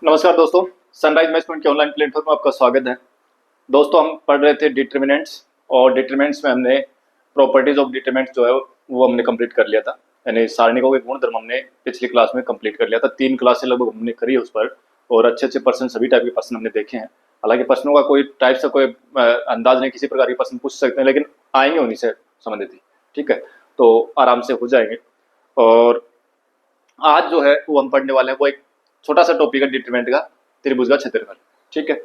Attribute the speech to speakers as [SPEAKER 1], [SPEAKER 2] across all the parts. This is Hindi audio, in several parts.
[SPEAKER 1] नमस्कार दोस्तों, सनराइज मैनेजमेंट के ऑनलाइन प्लेटफॉर्म में आपका स्वागत है। दोस्तों, हम पढ़ रहे थे डिटरमिनेंट्स और डिटरमिनेंट्स में हमने प्रॉपर्टीज ऑफ डिटरमिनेंट्स जो है वो हमने कंप्लीट कर लिया था। यानी सारणिकों के गुणधर्म हमने पिछली क्लास में कंप्लीट कर लिया था। 3 क्लासें लगभग हमने करी है उस पर और अच्छे प्रश्न, सभी टाइप के प्रश्न हमने देखे हैं। हालांकि प्रश्नों का कोई टाइप से कोई अंदाज नहीं, किसी प्रकार के प्रश्न पूछ सकते हैं, लेकिन आएंगे उन्हीं से संबंधित ही। ठीक है, तो आराम से हो जाएंगे। और आज जो है वो हम पढ़ने वाले हैं वो एक छोटा सा टॉपिक है डिटरमिनेंट का, त्रिभुज का क्षेत्रफल। ठीक है,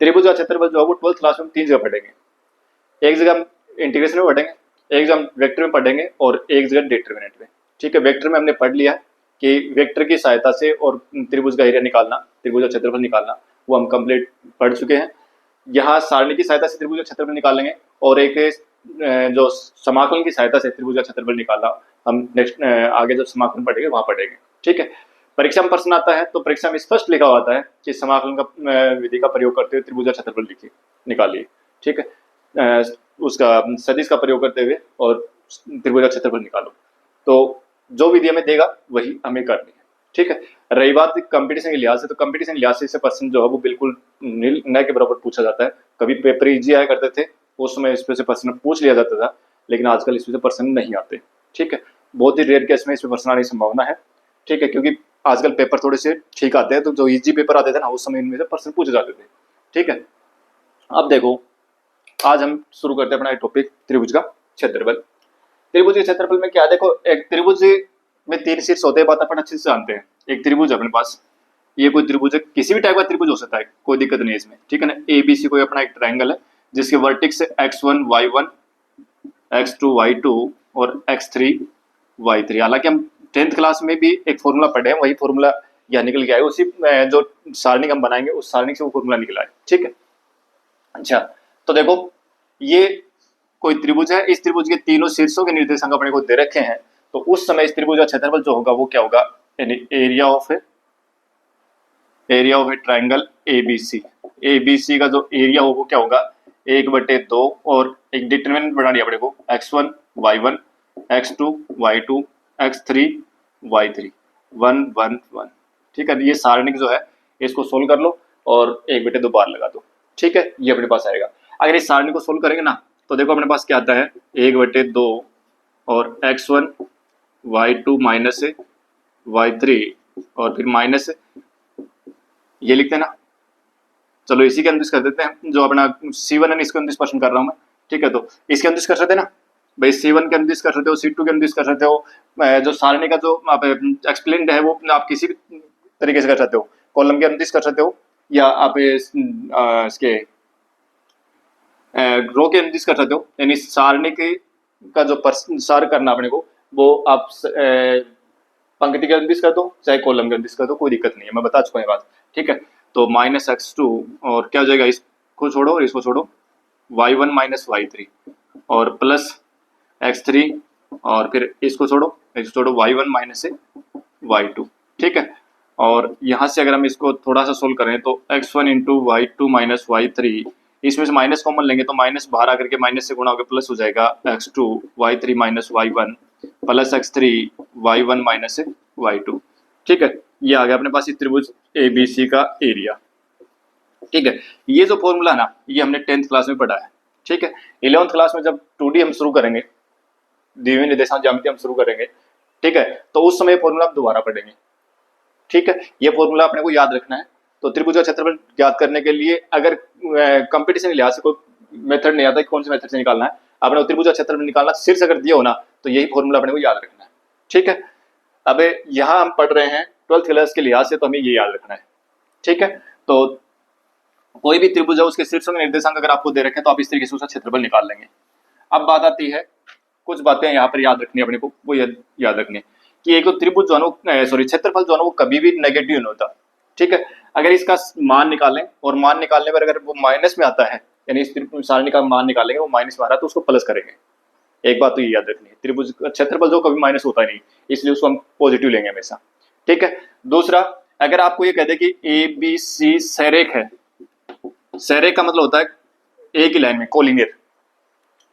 [SPEAKER 1] त्रिभुज का क्षेत्रफल जो है वो 12th क्लास में 3 जगह पढ़ेंगे। एक जगह हम इंटीग्रेशन में पढ़ेंगे, एक जगह हम वेक्टर में पढ़ेंगे और एक जगह डिटरमिनेंट में। ठीक है, वेक्टर में हमने पढ़ लिया कि वेक्टर की सहायता से और त्रिभुज का एरिया निकालना, त्रिभुज का क्षेत्रफल निकालना, वो हम कंप्लीट पढ़ चुके हैं। यहाँ सारणी की सहायता से त्रिभुज का क्षेत्रफल निकालेंगे और एक जो समाकलन की सहायता से त्रिभुज का क्षेत्रफल निकालना हम नेक्स्ट आगे जब समाकलन पढ़ेंगे वहां पढ़ेंगे। ठीक है, परीक्षा में प्रश्न आता है तो परीक्षा में स्पष्ट लिखा होता है कि समाकलन का विधि का प्रयोग करते हुए त्रिभुज का क्षेत्रफल लिखिए, निकालिए। ठीक है, उसका सदिश का प्रयोग करते हुए और त्रिभुज का क्षेत्रफल निकालो। तो जो विधि हमें देगा वही हमें करनी है। ठीक है, रही बात कंपटीशन के लिहाज से, तो कंपटीशन के लिहाज से प्रश्न जो है वो बिल्कुल न के बराबर पूछा जाता है। कभी पेपर इजी आया करते थे, उस समय इस पे से प्रश्न पूछ लिया जाता था, लेकिन आजकल इसमें से प्रश्न नहीं आते। ठीक है, बहुत ही रेयर केस में इसमें प्रश्न आने की संभावना है। ठीक है, क्योंकि आजकल पेपर थोड़े से ठीक आते हैं, तो जो इजी पेपर आते थे ना उस समय इनमें से प्रश्न पूछे जाते थे। ठीक है, अब देखो, आज हम शुरू करते हैं अपना टॉपिक त्रिभुज का क्षेत्रफल। त्रिभुज के क्षेत्रफल में क्या, देखो एक त्रिभुज में 3 शीर्ष होते हैं, बात अपन अच्छे से जानते हैं। एक त्रिभुज है अपने पास, ये कोई त्रिभुज है, किसी भी टाइप का त्रिभुज हो सकता है, कोई दिक्कत नहीं है इसमें। ठीक है ना, ABC कोई अपना एक ट्रायंगल है जिसके vertex x1 y1 x2 y2 और x3 y3। हालांकि हम 10th क्लास में भी एक फॉर्मूला पढ़े हैं, वही फॉर्मूला यहाँ निकल के आएगा, उसी जो सारणी हम बनाएंगे उस सारणी से वो फॉर्मूला निकला है। ठीक है, अच्छा, तो देखो ये कोई त्रिभुज है, इस त्रिभुज के तीनों शीर्षों के निर्देशांक अपने को दे रखे हैं। तो उस समय इस त्रिभुज का क्षेत्रफल जो होगा वो क्या होगा, यानी area of a triangle ABC का जो एरिया हो वो क्या होगा, 1/2 और एक डिटरमिनेंट बना दिया अपने को x1 y1 x2 y2 x3 y3 1 1 1। ठीक है, ये सारणिक जो है इसको सोल्व कर लो और 1/2 बार लगा दो। ठीक है, ये अपने पास आएगा। अगर इस सारणी को सोल्व करेंगे ना तो देखो अपने पास क्या आता है, 1/2 और x1 y2 माइनस y3 और फिर माइनस ये लिखते हैं ना। चलो इसी के अंदर कर देते हैं, जो अपना C1 है इसके अंदर प्रश्न कर रहा हूं मैं। ठीक है, तो इसके अंदर कर सकते हैं ना भाई, C1 के अंदर कर सकते हो, C2 के अंदर कर सकते हो। जो सारणी का जो आप एक्सप्लेन है वो आप किसी भी तरीके से कर सकते हो, कॉलम के अंदर कर सकते हो या आप इसके रो के अंदर कर सकते हो। यानी सारणी के का जो सार करना अपने को वो आप पंक्ति के अंदर कर दो चाहे कॉलम के अंदर कर दो, कोई दिक्कत नहीं है, मैं बता चुका हूँ बात। ठीक है, तो -x2 और क्या हो जाएगा, इसको छोड़ो और इसको छोड़ो, y1 माइनस y3 और प्लस x3 और फिर इसको छोड़ो y1 माइनस y2। ठीक है, और यहाँ से अगर हम इसको थोड़ा सा सोल्व करें तो x1 into y2 minus y3, इसमें से माइनस कॉमन लेंगे तो माइनस बाहर आकर के माइनस से गुणा होकर प्लस हो जाएगा x2 y3 minus y1 plus x3 y1 minus y2। ठीक है, ये आ गया अपने पास त्रिभुज ABC का एरिया। ठीक है, ये जो फॉर्मूला ना ये हमने 10th क्लास में पढ़ा है। ठीक है, 11th क्लास में जब 2D हम शुरू करेंगे, द्विमीय निर्देशांक ज्यामिति हम शुरू करेंगे, ठीक है, तो उस समय फॉर्मूला हम दोबारा पढ़ेंगे। ठीक है, ये फॉर्मूला अपने को याद रखना है। तो त्रिभुज का क्षेत्रफल ज्ञात करने के लिए अगर कंपटीशन के लिहाज से कोई मेथड नहीं आता, कौन से मेथड से निकालना है, अपने त्रिभुज का क्षेत्रफल निकालना शीर्ष अगर दिया हो ना तो यही फॉर्मूला अपने को याद रखना है। ठीक है, अब यहाँ हम पढ़ रहे हैं 12th क्लास के लिहाज से, तो हमें ये याद रखना है। ठीक है, तो कोई भी त्रिभुज है उसके शीर्षों के निर्देशांक अगर आपको दे रखे तो आप इस तरीके से उसका क्षेत्रफल निकाल लेंगे। अब बात आती है, कुछ बातें यहाँ पर याद रखनी है अपने को, वो याद रखनी है कि एक त्रिभुज जो है सॉरी क्षेत्रफल जो है वो कभी भी नेगेटिव नहीं होता। ठीक है, अगर इसका मान निकालें और मान निकालने पर अगर वो माइनस में आता है, यानी इस सारणी का मान निकालेंगे वो माइनस में आ रहा है तो उसको प्लस करेंगे। एक बात तो ये याद रखनी है, त्रिभुज क्षेत्रफल जो कभी माइनस होता नहीं, इसलिए उसको हम पॉजिटिव लेंगे हमेशा। ठीक है, दूसरा, अगर आपको ये कह दे कि ABC सरेख है, सरेख का मतलब होता है एक ही लाइन में, कोलिनियर।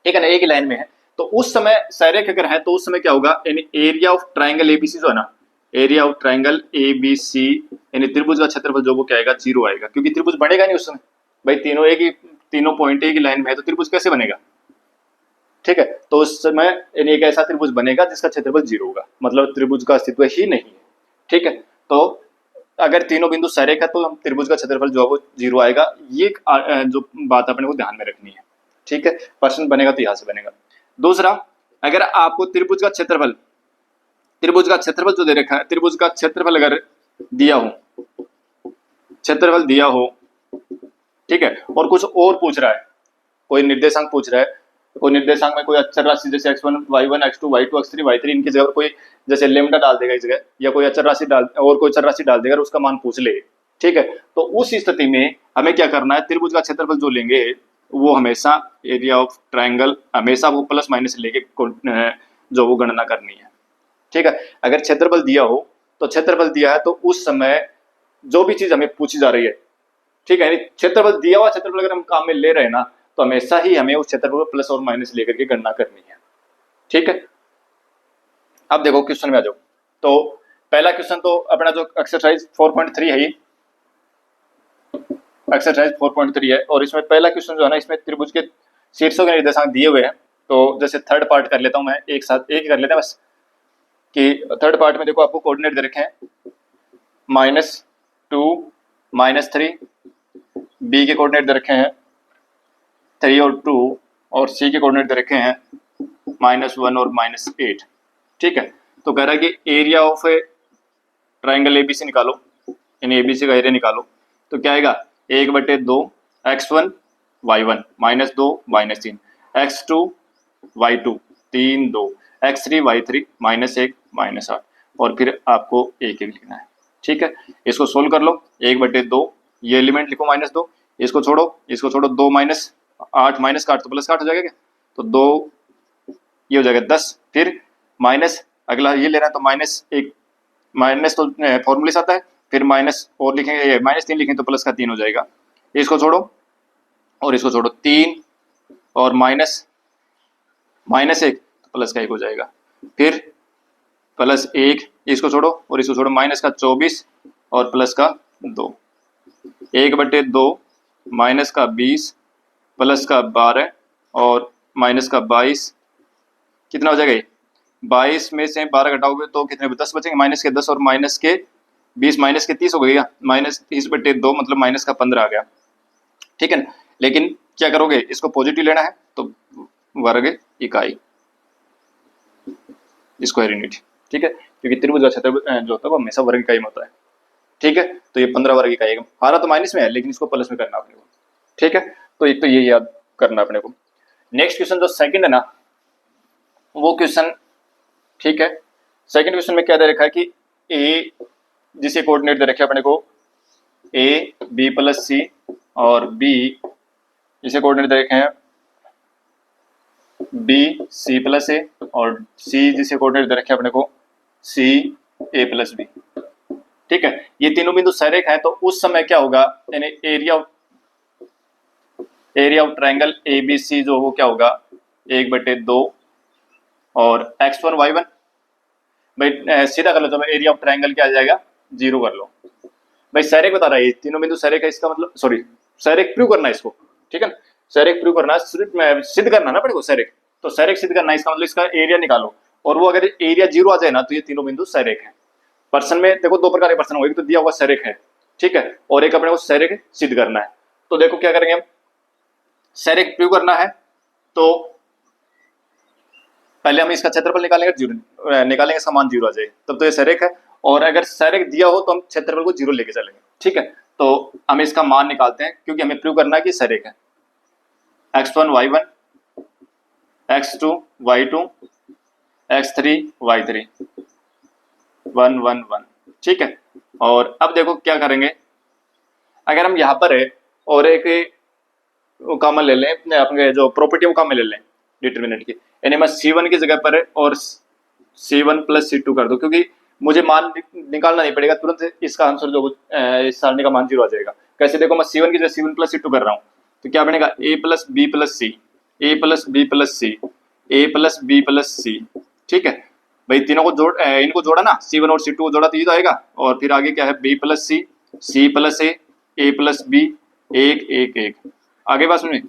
[SPEAKER 1] ठीक है ना, एक ही लाइन में है, तो उस समय सरेख अगर है तो उस समय क्या होगा, यानी एरिया ऑफ ट्राइंगल ABC जो है ना, area of triangle A B C, यानी त्रिभुज का क्षेत्रफल जो वो क्या आएगा, 0 आएगा, क्योंकि त्रिभुज बनेगा नहीं उस समय। भाई तीनों पॉइंट एक ही लाइन में है तो त्रिभुज कैसे बनेगा? ठीक है, तो उस समय यानी एक ऐसा त्रिभुज बनेगा जिसका क्षेत्रफल 0 होगा, मतलब त्रिभुज का अस्तित्व ही नहीं है। ठीक है, तो अगर तीनों बिंदु सरेख है तो हम त्रिभुज का क्षेत्रफल जो है वो 0 आएगा। ये जो बात अपने को ध्यान में रखनी है। ठीक है, प्रश्न बनेगा तो यहां से बनेगा। दूसरा, अगर आपको त्रिभुज का क्षेत्रफल जो दे रखा है, त्रिभुज का क्षेत्रफल अगर दिया हो, ठीक है, और कुछ और पूछ रहा है, कोई निर्देशांक पूछ रहा है, कोई निर्देशांक में कोई अचर राशि जैसे x1 y1 x2 y2 x3 y3 इनकी जगह पर कोई जैसे लेमडा डाल देगा इस जगह, या कोई अचर राशि और कोई चर राशि डाल देगा और उसका मान पूछ ले। ठीक है, तो उस स्थिति में हमें क्या करना है, त्रिभुज का क्षेत्रफल जो लेंगे वो हमेशा एरिया ऑफ ट्राइंगल हमेशा वो प्लस माइनस लेके जो वो गणना करनी है। ठीक है, अगर क्षेत्रफल दिया हो तो क्षेत्रफल दिया है तो उस समय जो भी चीज हमें पूछी जा रही है, ठीक है, क्षेत्रफल दिया हुआ क्षेत्रफल अगर हम काम में ले रहे हैं ना, तो हमेशा ही हमें उस क्षेत्रफल प्लस और माइनस लेकर के गणना करनी है। ठीक है, अब देखो क्वेश्चन में आ जाओ। तो पहला क्वेश्चन तो अपना जो एक्सरसाइज 4.3 है, एक्सरसाइज 4.3 है, और इसमें पहला क्वेश्चन जो है ना, इसमें त्रिभुज के शीर्षों के निर्देशांक दिए हुए हैं। तो जैसे थर्ड पार्ट कर लेता हूं मैं, एक साथ एक ही कर लेते हैं बस, कि थर्ड पार्ट में देखो आपको कोऑर्डिनेट दे रखे हैं -2 -3, बी के कोऑर्डिनेट दे रखे हैं 3 और 2, और सी के कोऑर्डिनेट दे रखे हैं -1 और -8। ठीक है, तो कह रहा है कि एरिया ऑफ ट्राइंगल एबीसी निकालो, यानी एबीसी का एरिया निकालो। तो क्या आएगा, 1/2 x1 y1 -2 -3, x2 y2 3 2, x3 y3 -1 -8, और फिर आपको एक एक लिखना है। ठीक है, इसको सोल्व कर लो। 1/2 ये एलिमेंट लिखो -2, इसको छोड़ो 2 -8 माइनस का 8 तो प्लस का 8 हो जाएगा क्या, तो 2 ये हो जाएगा 10, फिर माइनस अगला ये ले रहा है तो -1 माइनस तो फॉर्मूले से आता है, फिर माइनस और लिखेंगे -3 लिखेंगे तो प्लस का 3 हो जाएगा। इसको छोड़ो और इसको छोड़ो, 3 और -1 तो प्लस का 1 हो जाएगा, फिर +1 इसको छोड़ो और इसको छोड़ो, -24 और प्लस का 2, 1/2 माइनस का 20 प्लस का 12 और माइनस का 22, कितना हो जाएगा, 22 में से 12 घटाओगे तो कितने 10 बचेंगे, माइनस के 10 और माइनस के 20 माइनस के 30 हो गया, -30/2 मतलब माइनस का 15 आ गया। ठीक है ना, लेकिन क्या करोगे, इसको पॉजिटिव लेना है तो वर्ग इकाई, स्क्वायर यूनिट। ठीक है, क्योंकि त्रिभुज का क्षेत्रफल जो होता है वो हमेशा वर्ग इकाई में होता है। ठीक है, तो ये 15 वर्ग इकाई है, हारा तो माइनस में है लेकिन इसको प्लस में करना अपने को। ठीक है, तो एक तो ये याद करना अपने को। नेक्स्ट क्वेश्चन जो सेकंड है ना, वो क्वेश्चन, ठीक है, सेकंड क्वेश्चन में क्या दे रखा है कि ए जिसे कोऑर्डिनेट दे रखे अपने को ए बी प्लस सी, और बी जिसे कोऑर्डिनेट दे रखे हैं बी सी प्लस ए, और सी जिसे कोऑर्डिनेट दे रखे अपने को सी ए प्लस बी। ठीक है, ये तीनों बिंदु सरेख हैं, तो उस समय क्या होगा, यानी area of triangle A B C जो वो क्या होगा, 1/2 और x1 y1, भाई सीधा कर लो, तो एरिया ऑफ ट्राइंगल क्या आ जाएगा, 0 कर लो। भाई सरेख बता रहा है, तीनों बिंदु सरेख है, इसका मतलब सॉरी सरेख प्रूव करना है इसको। ठीक है ना, सरेख प्रूव करना है, सिद्ध करना ना पड़ेगा सरेख, तो सरेख सिद्ध करना है, इसका मतलब इसका एरिया निकालो, और वो अगर एरिया 0 आ जाए ना तो ये तीनों बिंदु सरेख है। पर्सन में देखो दो प्रकार के पर्सन होंगे, तो दिया हुआ सरेख है, ठीक है, और एक अपने को सरेख सिद्ध करना है। तो देखो क्या करेंगे हम, सरेख प्रूव करना है तो पहले हम इसका क्षेत्रफल निकालेंगे, इसका मान 0 आ जाए तब तो ये सरेख है, और अगर सरेख दिया हो तो हम क्षेत्रफल को 0 लेके चलेंगे। ठीक है, तो हम इसका मान निकालते हैं, क्योंकि हमें प्रूव करना है कि सरेख है। x1 y1 x2 y2 x3 y3 1 1 1। ठीक है, और अब देखो क्या करेंगे, अगर हम यहाँ पर है और एक कॉमन ले लें, अपने जो प्रॉपर्टी वो कॉमन ले लें डिटरमिनेंट की, यानी मैं C1 की जगह पर और C1 + C2 कर दो, क्योंकि मुझे मान निकालना नहीं पड़ेगा, तुरंत इसका आंसर जो इस सारणी का मान 0 आ जाएगा। कैसे, देखो मैं C1 की जगह C1 + C2 कर रहा हूँ, तो क्या बनेगा, a + b + c, a + b + c, a + b + c। ठीक है, भाई तीनों को इनको जोड़ा ना, C1 और C2 को जोड़ा तो ये तो आएगा। और फिर आगे क्या है, B plus C plus A plus B, 1 1 1। आगे बात सुनिए,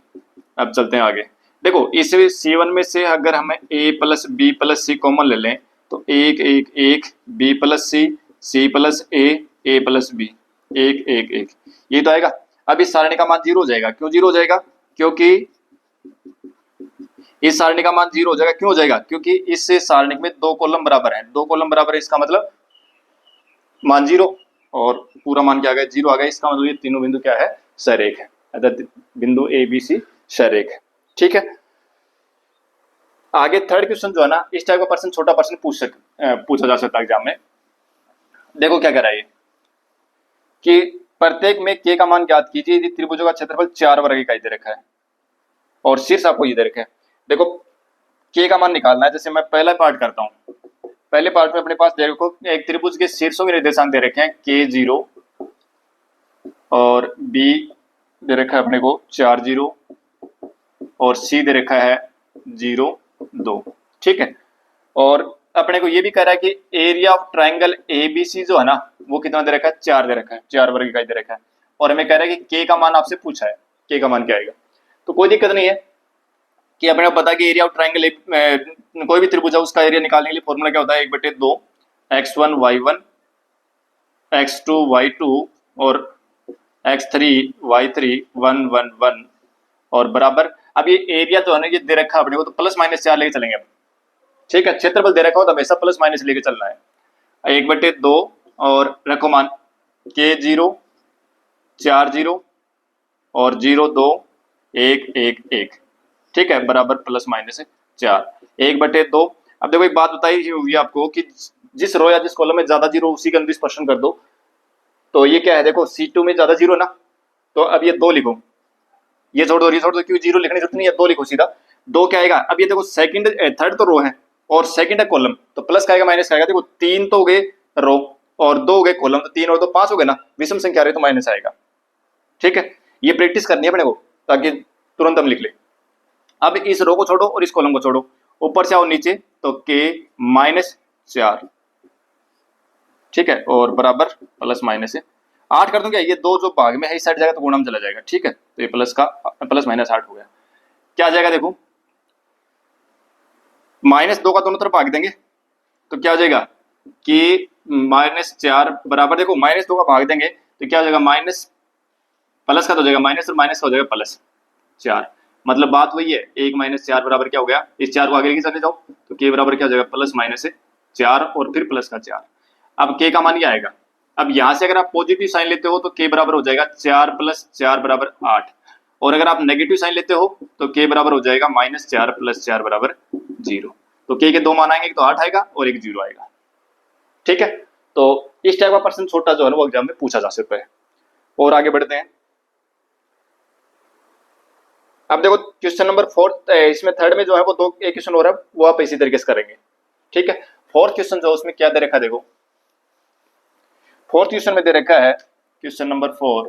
[SPEAKER 1] अब चलते हैं आगे। देखो इस C1 में से अगर हमें A plus B plus C common ले लें तो 1 1 1, B plus C plus A plus B, 1 1 1, ये तो आएगा। अब इस सारणी का मान 0 हो जाएगा। क्यों 0 हो जाएगा? क्योंकि इस सारणी का मान 0 हो जाएगा। क्यों हो जाएगा? क्योंकि इस सारणी में 2 कॉलम बराबर है, 2 कॉलम बराबर है, इसका मतलब मान 0 और पूरा मान क्या आ गया, 0 आ गया। इसका मतलब ये तीनों बिंदु क्या है, सरेख है, अर्थात बिंदु ए बी सी सरेख है। ठीक है, आगे थर्ड क्वेश्चन जो है ना, इस टाइप का प्रश्न, छोटा प्रश्न पूछा जा सकता है एग्जाम में। देखो क्या कह रहा है ये कि प्रत्येक में के का मान ज्ञात कीजिए यदि त्रिभुजों का क्षेत्रफल 4 वर्ग इकाई दे रखा है और शीर्ष आपको ये दे रखा है। देखो के का मान निकालना है। जैसे मैं पहला पार्ट करता हूं। पहले पार्ट में अपने पास देखो एक त्रिभुज के शीर्षों के निर्देशांक दे रखे हैं K0 और B दे रखा है अपने को 4 0 और C दे रखा है 0 2। ठीक है, और अपने को ये भी कह रहा है कि एरिया ऑफ ट्राइंगल ABC जो है ना वो कितना दे रखा है, 4 दे रखा है, 4 वर्ग इकाई दे रखा है। और हमें कह रहा है कि के का मान आपसे पूछा है, के का मान क्या आएगा। तो कोई दिक्कत नहीं है कि अपने को पता है कि एरिया ऑफ ट्राइंगल कोई भी त्रिभुज है उसका एरिया निकालने के लिए फॉर्मूला क्या होता है, 1/2 x1 y1 x2 y2 और x3 y3 1 1 1 और बराबर। अब ये एरिया जो है ना ये दे रखा है अपने को, तो प्लस माइनस 4 लेके चलेंगे अब। ठीक है, क्षेत्रफल दे रखा हो तो हमेशा प्लस माइनस लेके चलना है। 1/2 और रखो मान K0 4 0 और 0 2 1 1 1। ठीक है, बराबर प्लस माइनस 4 1/2। अब देखो एक बात बताई हुई आपको कि जिस रो या जिस कॉलम में ज्यादा जीरो उसी के अंदर स्पर्शन कर दो। तो ये क्या है, देखो C2 में ज्यादा जीरो ना, तो अब ये 2 लिखो, ये छोड़ दो, ये छोड़ दो, क्यों 0 लिखने की जरूरत नहीं है, 2 लिखो सीधा। 2 क्या आएगा, अब ये देखो सेकंड थर्ड तो रो है और सेकंड है कॉलम, तो प्लस का आएगा माइनस का आएगा। देखो 3 तो हो गए रो और 2 हो गए कॉलम, तो 3 और 2 5 हो गए ना, विषम संख्या रही तो माइनस आएगा। ठीक है, ये प्रैक्टिस करनी है अपने को ताकि तुरंत हम लिख ले। अब इस रो को छोड़ो और इस कॉलम को छोड़ो, ऊपर से आओ नीचे, तो K-4। ठीक है, और बराबर प्लस माइनस 8 कर दूं क्या, ये 2 जो भाग में है इस साइड जाएगा तो गुणा में चला जाएगा। ठीक है, तो ये प्लस माइनस 8 हो गया। क्या आ जाएगा, देखो -2 का दोनों तरफ भाग देंगे तो क्या हो जाएगा कि -4 बराबर, देखो -2 का भाग देंगे तो क्या हो जाएगा, माइनस प्लस का तो हो जाएगा माइनस और माइनस का हो जाएगा +4। मतलब बात वही है, 1 - 4 बराबर क्या हो गया, इस 4 को आगे लेके चले जाओ तो के बराबर क्या हो जाएगा, +-4 और फिर प्लस का 4। अब के का मान क्या आएगा, अब यहां से अगर आप पॉजिटिव साइन लेते हो तो के बराबर हो जाएगा 4 + 4 बराबर 8, और अगर आप नेगेटिव साइन लेते हो तो के बराबर हो जाएगा -4 + 4 बराबर 0। तो के 2 मान आएंगे, एक तो 8 आएगा और एक 0 आएगा। ठीक है, तो इस टाइप का प्रश्न छोटा जो है वो एग्जाम में पूछा जा सकता है। और आगे बढ़ते हैं। अब देखो क्वेश्चन नंबर 4, इसमें थर्ड में जो है वो 2 एक क्वेश्चन और है, वो आप इसी तरीके से करेंगे। ठीक है, फोर्थ क्वेश्चन जो उसमें क्या दे रखा है, देखो फोर्थ क्वेश्चन में दे रखा है क्वेश्चन नंबर 4,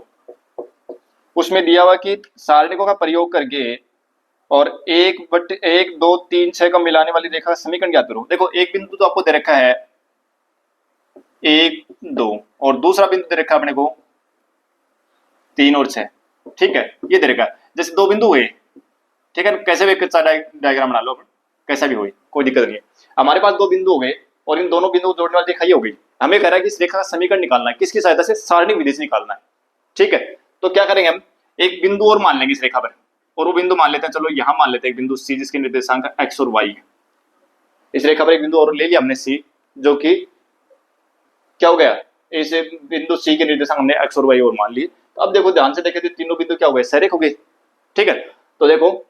[SPEAKER 1] उसमें दिया हुआ कि सारणिकों का प्रयोग करके और 1 2 3 6 को मिलाने वाली रेखा का समीकरण ज्ञात करो। देखो एक बिंदु तो आपको दे रखा है 1 2 और दूसरा बिंदु दे रखा है अपने को 3 और 6। ठीक है, ये दे रखा है, जैसे 2 बिंदु हुए, ठीक है, कैसे भी कच्चा डायग्राम बना लो, कैसा भी हुई कोई दिक्कत नहीं है। हमारे पास 2 बिंदु हो गए और इन दोनों बिंदु को जोड़ने वाली रेखा ये हो गई। हमें कह रहा है कि इस रेखा का समीकरण निकालना है, किसकी सहायता से, सारणिक विधि से निकालना है। ठीक है, तो क्या करेंगे, हम एक बिंदु और मान लेंगे इस रेखा पर, और वो बिंदु मान लेते हैं, चलो यहां मान लेते हैं एक बिंदु C जिसके निर्देशांक x और y है। इस रेखा पर एक बिंदु और ले लिया हमने C, जो कि क्या हो गया, इस बिंदु C के निर्देशांक हमने x और y और मान लिए। तो अब देखो ध्यान से देखें तो तीनों बिंदु क्या हो गए, सरेख हो गए। ठीक है, तो देखो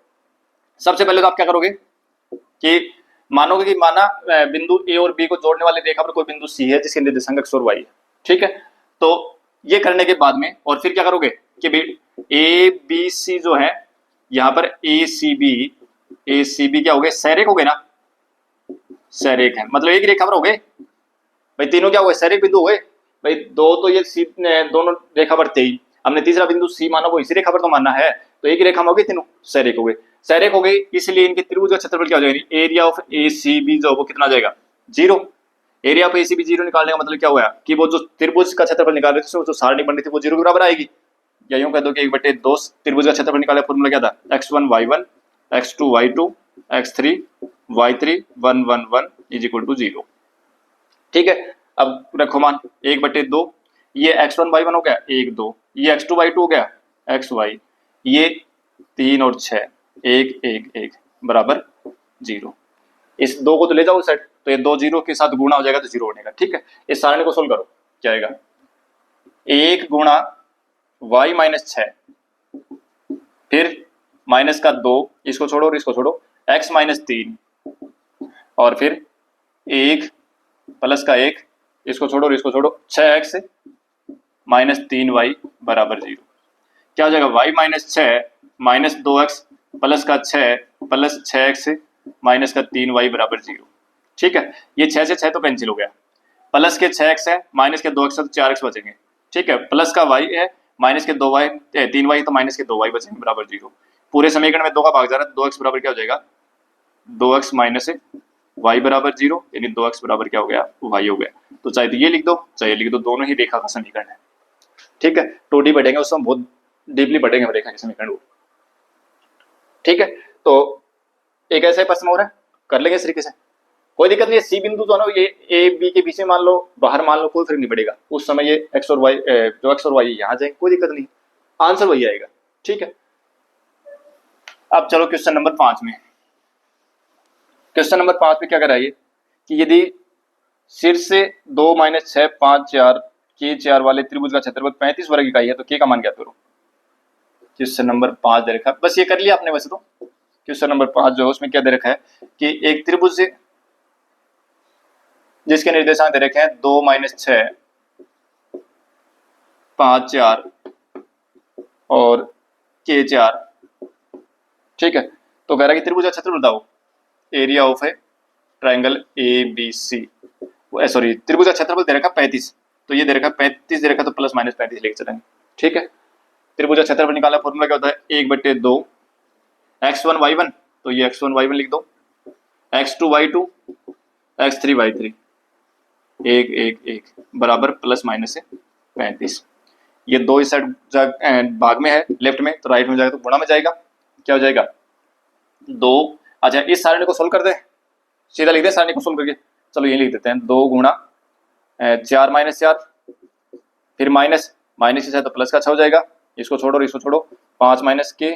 [SPEAKER 1] सबसे पहले तो आप क्या करोगे कि मानोगे कि माना बिंदु A और B को जोड़ने वाली रेखा पर कोई बिंदु C है जिसके निर्देशांक x और y है। ठीक है, तो ये करने के बाद में और फिर क्या करोगे कि ABC जो है यहाँ पर ACB क्या हो गए, सरेख हो गए ना, सरेख है, मतलब एक रेखा पर हो गए भाई, तीनों क्या हो गए, सरेख बिंदु हो गए भाई। 2 तो ये C दोनों रेखा पर थे ही, हमने तीसरा बिंदु C माना, वो इसी रेखा पर तो मानना है, तो एक रेखा में हो गई, तीनों सरेख हो गए। सरेख हो गई, इसलिए इनके त्रिभुज का क्षेत्रफल क्या हो जाएगा, एरिया ऑफ ACB जो वो कितना आ जाएगा, zero. Area of ACB zero निकालने का मतलब क्या हुआ कि वो जो त्रिभुज का क्षेत्रफल निकाल रहे थे वो जो सारणी बन रही थी वो जीरो के बराबर आएगी। या यूं कह दो कि 1/2 त्रिभुज का क्षेत्रफल निकाले, फॉर्मूला क्या था, x1 y1 x2 y2 x3 y3 1 1 1 is equal to 0। ठीक है, अब रखो मान 1/2, ये x1 y1 हो गया 1 2, ये x2 y2 हो गया x y, ये 3 और 6 1 1 1 बराबर 0। इस दो को तो ले जाओ सेट, तो ये दो जीरो के साथ गुणा हो जाएगा तो जीरो बनेगा। ठीक है, इस सारणी को सोल्व करो, क्या आएगा, 1 गुणा y माइनस 6, फिर माइनस का 2, इसको छोड़ो और इसको छोड़ो, x माइनस 3, और फिर 1 प्लस का 1, इसको छोड़ो और इसको छोड़ो, 6x माइनस 3y बराबर 0। क्या हो जाएगा, y minus 6 minus 2x plus का 6 प्लस 6x माइनस का 3y बराबर 0। ठीक है, ये 6 से 6 तो कैंसिल हो गया, प्लस के 6x है माइनस के 2x है तो 4x बचेंगे। ठीक है, प्लस का y है माइनस के 2y 3y तो माइनस के 2y बचेंगे बराबर 0। पूरे समीकरण में 2 का भाग जा रहा है, 2x बराबर क्या हो जाएगा, 2x माइनस y बराबर 0, यानी 2x बराबर क्या हो गया, y हो गया। तो चाहे तो ये लिख दो चाहे लिख दो, दोनों ही रेखा का समीकरण है। ठीक है, 2D बढ़ेंगे उसमें बहुत डीपली बढ़ेंगे हम रेखा के समीकरण को। ठीक है, तो एक ऐसा ही प्रश्न हो रहा है, कर लेंगे इस तरीके से, कोई दिक्कत नहीं है। सी बिंदु जो है ना ये ए बी के बीच में मान लो, बाहर मान लो, कोई फर्क नहीं पड़ेगा, उस समय ये एक्स और वाई, जो एक्स और वाई यहाँ जाएंगे, कोई दिक्कत नहीं, आंसर वही आएगा। ठीक है, अब चलो क्वेश्चन नंबर 5 में। क्वेश्चन नंबर 5 में क्या कराइए कि यदि शीर्ष से 2 माइनस 6 5 4 के 4 वाले त्रिभुज का क्षेत्रफल 35 वर्ग इकाई है तो के का मान ज्ञात करो। क्वेश्चन नंबर 5 दे रखा है, बस ये कर लिया आपने। वैसे तो क्वेश्चन नंबर 5 जो है उसमें क्या दे रखा है कि एक त्रिभुज से जिसके निर्देशांक दे रखे हैं 2 माइनस 6 5 4 और के 4। ठीक है, तो कह रहा है कि त्रिभुज का क्षेत्रफल बताओ, area of a triangle A B C, sorry त्रिभुज का क्षेत्रफल दे रखा 35, तो ये दे रखा 35 दे रखा तो प्लस माइनस 35 लेके चलेंगे। ठीक है, त्रिभुज का क्षेत्रफल निकालना फॉर्मूला क्या होता है, 1/2 x1 y1, तो ये x1 y1 लिख दो, x2 y2 x3 y3 1 1 1 बराबर प्लस माइनस से 35। ये दो इस साइड भाग में है लेफ्ट में, तो राइट में जाएगा तो गुणा में जाएगा, क्या हो जाएगा 2। अच्छा, इस सारणी को सोल्व कर दे, सीधा लिख दे सारणी को सोल्व करके, चलो ये लिख देते हैं 2 गुणा 4 माइनस 4, फिर माइनस माइनस से तो प्लस का 6 हो जाएगा, इसको छोड़ो और इसको छोड़ो, 5 माइनस के,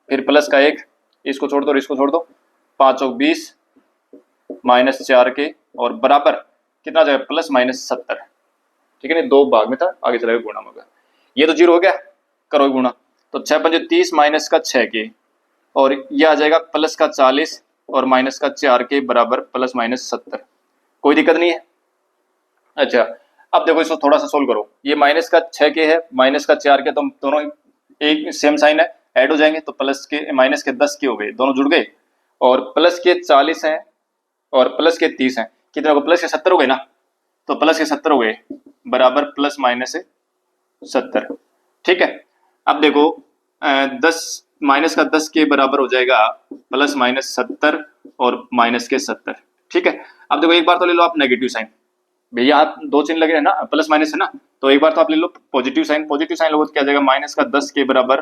[SPEAKER 1] फिर प्लस का 1, इसको छोड़ दो और इसको छोड़ दो, 5 और 20 माइनस 4 के, और बराबर कितना हो जाएगा, प्लस माइनस 70। ठीक है, नहीं दो भाग में था, आगे चलेगा गुणा होगा, ये तो 0 हो गया, करो गुणा, तो 6 पंजे 30 माइनस का 6 के, और ये आ जाएगा प्लस का 40 और माइनस का 4 के बराबर प्लस माइनस 70। कोई दिक्कत नहीं है। अच्छा, अब देखो इसको थोड़ा सा सोल्व करो, ये माइनस का 6 के है माइनस का 4 के, तो दोनों एक सेम साइन है, ऐड हो जाएंगे तो प्लस के माइनस के 10 के हो गए, दोनों जुड़ गए, और प्लस के 40 हैं और प्लस के 30 हैं, कितने हो गए, प्लस के 70 हो गए ना, तो प्लस के 70 हो गए बराबर प्लस माइनस 70। ठीक है, अब देखो 10 माइनस का 10 के बराबर हो जाएगा प्लस माइनस 70 और माइनस के 70। ठीक है, अब देखो एक बार तो ले लो आप नेगेटिव साइन, भैया आप दो चिन्ह लगे हैं ना, प्लस माइनस है ना, तो एक बार तो आप ले लो पॉजिटिव साइन, पॉजिटिव साइन लोगे तो क्या जाएगा, माइनस का 10 के बराबर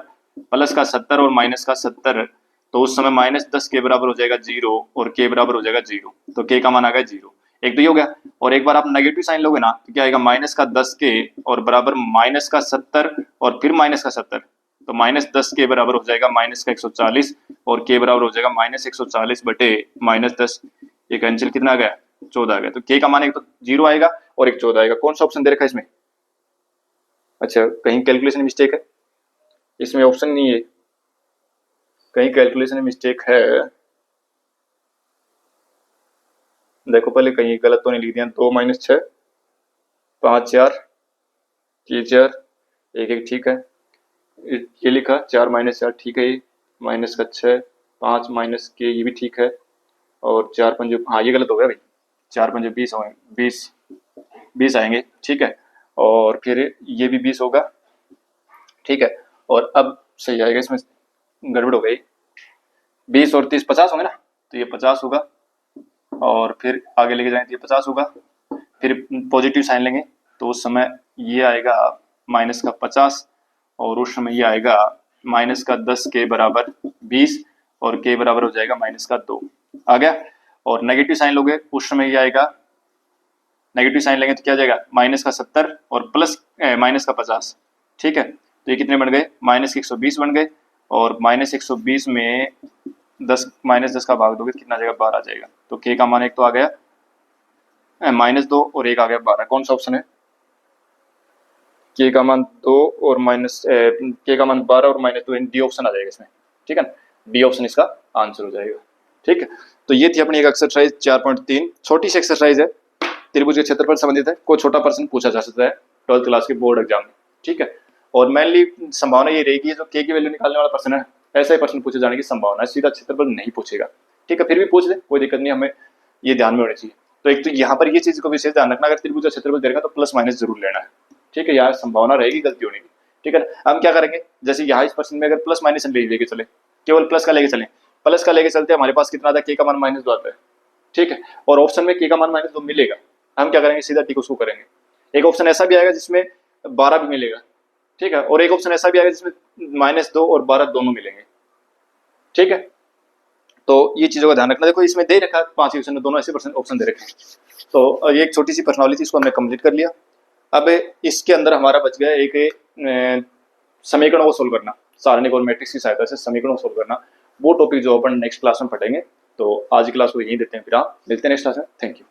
[SPEAKER 1] प्लस का 70 और माइनस का 70, तो उस समय माइनस 10 के बराबर हो जाएगा 0 और के बराबर हो जाएगा 0, तो के का मान आ गया 0, एक तो ये हो गया। और एक बार आप नेगेटिव साइन लोगे ना तो क्या आएगा, माइनस का 10 के और बराबर माइनस का 70 और फिर माइनस का 70, तो माइनस 10 के बराबर हो जाएगा माइनस का 140 और के बराबर हो जाएगा माइनस 140 बटे माइनस 10, ये कैंसिल कितना आ गया, 14 आ गया। तो के का मान एक तो 0 आएगा और एक 14 आएगा। कौन सा ऑप्शन दे रखा है इसमें, अच्छा कहीं कैलकुलेशन मिस्टेक है, इसमें ऑप्शन नहीं है, कहीं कैलकुलेशन मिस्टेक है, देखो पहले कहीं गलत तो नहीं लिख दिया, 2 माइनस 6 5 4 के 4 1 1 ठीक है, ये लिखा 4 माइनस 4 ठीक है, ये माइनस का 6 5 माइनस के ये भी ठीक है, और 4 5 हाँ ये गलत हो गया भाई, 4 5 20 होंगे, 20 आएंगे। ठीक है, और फिर ये भी 20 होगा। ठीक है, और अब सही आएगा, इसमें गड़बड़ हो गई, 20 और 30 50 होंगे ना, तो ये 50 होगा, और फिर आगे लेके जाएंगे तो ये 50 होगा, फिर पॉजिटिव साइन लेंगे तो उस समय ये आएगा -50 और उस समय ये आएगा -10 के बराबर 20 और के बराबर हो जाएगा -2 आ गया। और नेगेटिव साइन लोगे उस समय ये आएगा, नेगेटिव साइन लेंगे तो क्या जाएगा -70 और प्लस -50। ठीक है, तो ये कितने बन गए -120 बन गए और -120 में 10 का भाग दोगे तो कितना आ जाएगा 12 आ जाएगा। तो के का मान एक तो आ गया -2 और एक आ गया 12। कौन सा ऑप्शन है? के का मान 2 और के का मान 12 और -2, डी ऑप्शन आ जाएगा इसमें। ठीक है, डी ऑप्शन इसका आंसर हो जाएगा। ठीक है, तो ये थी अपनी एक एक्सरसाइज 4.3, छोटी सी एक्सरसाइज है, त्रिभुज के क्षेत्रफल संबंधित है, कोई छोटा प्रश्न पूछा जा सकता है 12th क्लास के बोर्ड एग्जाम में। ठीक है, और मेनली संभावना ये रहेगी जो के की वैल्यू निकालने वाला प्रश्न है ऐसा ही प्रश्न पूछे जाने की संभावना है, सीधा क्षेत्रफल नहीं पूछेगा। ठीक है, फिर भी पूछ ले कोई दिक्कत नहीं, हमें ये ध्यान में होनी चाहिए। तो एक तो यहाँ पर ये चीज को विशेष ध्यान रखना, अगर त्रिभुज का क्षेत्रफल देगा तो प्लस माइनस जरूर लेना है। ठीक है, यहाँ संभावना रहेगी गलती होने की। ठीक है, हम क्या करेंगे, जैसे यहाँ इस प्रश्न में अगर प्लस माइनस लेके चले, केवल प्लस का लेके चले, प्लस का लेके चलते हमारे पास कितना आता है, के का मान -2 आता है। ठीक है, और ऑप्शन में के का मान -2 मिलेगा, हम क्या करेंगे सीधा टिक उसको करेंगे। एक ऑप्शन ऐसा भी आएगा जिसमें 12 भी मिलेगा। ठीक है, और एक ऑप्शन ऐसा भी आएगा जिसमें -2 और 12 दोनों मिलेंगे। ठीक है, तो ये चीजों का ध्यान रखना। देखो इसमें दे रखा है 5 ऑप्शन में, दोनों ऐसे ऑप्शन दे रखे हैं। तो ये एक छोटी सी प्रश्नावली थी, इसको हमने कंप्लीट कर लिया। अब इसके अंदर हमारा बच गया एक समीकरणों को सोल्व करना, सारणिक और मैट्रिक्स की सहायता से समीकरणों को सोल्व करना। वो टॉपिक जो अपन नेक्स्ट क्लास में पढ़ेंगे। तो आज की क्लास को यहीं देते हैं, फिर आप मिलते हैं नेक्स्ट क्लास में। Thank you.